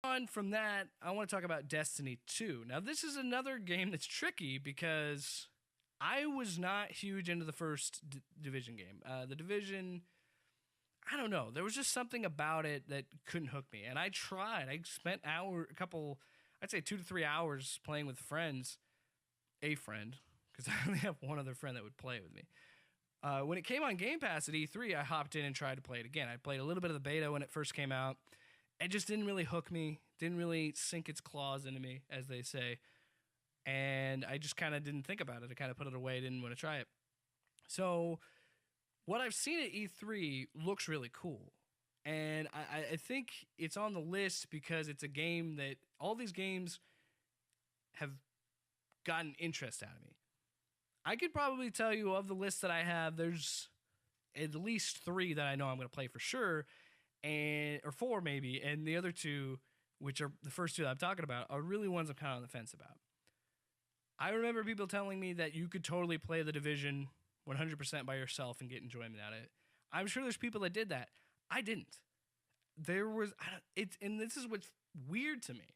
On from that, I want to talk about Destiny 2. Now, this is another game that's tricky because I was not huge into the first Division game. The Division, I don't know. There was just something about it that couldn't hook me. And I tried. I spent I'd say 2 to 3 hours playing with friends, a friend, because I only have one other friend that would play with me. When it came on Game Pass at E3, I hopped in and tried to play it again. I played a little bit of the beta when it first came out. It just didn't really hook me, didn't really sink its claws into me, as they say. And I just kind of didn't think about it. I kind of put it away, didn't want to try it. So what I've seen at E3 looks really cool. And I think it's on the list because it's a game that all these games have gotten interest out of me. I could probably tell you of the list that I have, there's at least 3 that I know I'm going to play for sure, or 4 maybe, and the other 2, which are the first 2 that I'm talking about, are really ones I'm kind of on the fence about. I remember people telling me that you could totally play the Division 100% by yourself and get enjoyment out of it. I'm sure there's people that did that. I didn't. And this is what's weird to me,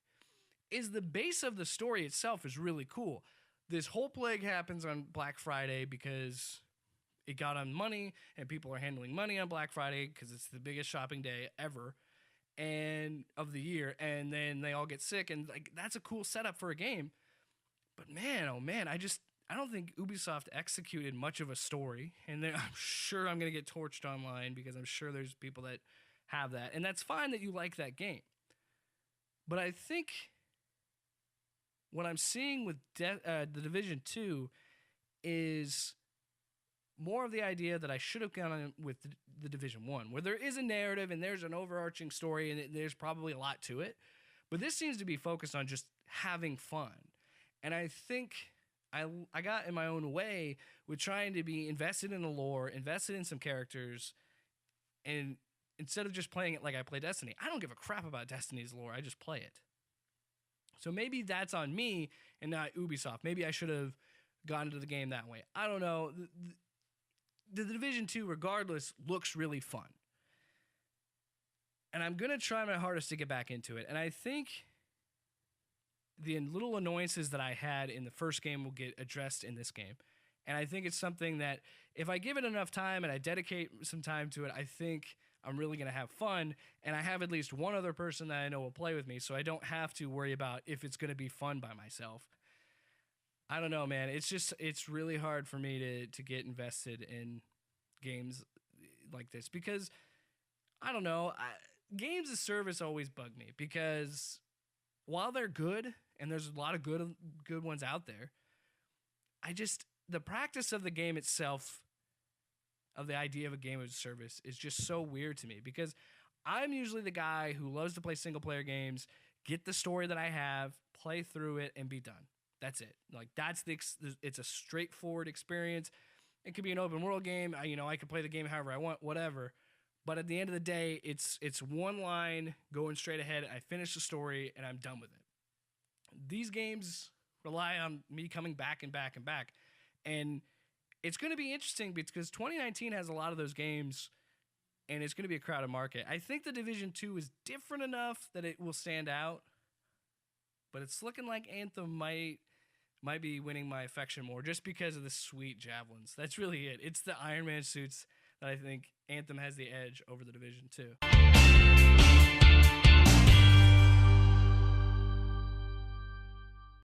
is the base of the story itself is really cool. This whole plague happens on Black Friday because it got on money and people are handling money on Black Friday because it's the biggest shopping day ever and of the year. And then they all get sick, and like that's a cool setup for a game. But man, oh man, I don't think Ubisoft executed much of a story. And then I'm sure I'm going to get torched online because I'm sure there's people that have that. And that's fine that you like that game. But I think what I'm seeing with the Division 2 is more of the idea that I should have gone with the Division 1, where there is a narrative and there's an overarching story and there's probably a lot to it. But this seems to be focused on just having fun. And I think I got in my own way with trying to be invested in the lore, invested in some characters, and instead of just playing it like I play Destiny, I don't give a crap about Destiny's lore. I just play it. So maybe that's on me and not Ubisoft. Maybe I should have gone into the game that way. I don't know. The Division 2, regardless, looks really fun. And I'm going to try my hardest to get back into it. And I think the little annoyances that I had in the first game will get addressed in this game. And I think it's something that if I give it enough time and I dedicate some time to it, I think I'm really going to have fun. And I have at least one other person that I know will play with me, so I don't have to worry about if it's going to be fun by myself. I don't know, man. It's really hard for me to get invested in games like this because, I don't know, games as service always bug me because while they're good, and there's a lot of good ones out there, the practice of the game itself, of the idea of a game as a service, is just so weird to me because I'm usually the guy who loves to play single player games, get the story that I have, play through it, and be done. That's it. Like it's a straightforward experience. It could be an open world game. I could play the game however I want, whatever. But at the end of the day, it's one line going straight ahead. I finish the story and I'm done with it. These games rely on me coming back and back and back. And it's going to be interesting because 2019 has a lot of those games and it's going to be a crowded market. I think the Division 2 is different enough that it will stand out, but it's looking like Anthem might be winning my affection more just because of the sweet javelins. That's really it. It's the Iron Man suits that I think Anthem has the edge over the Division 2.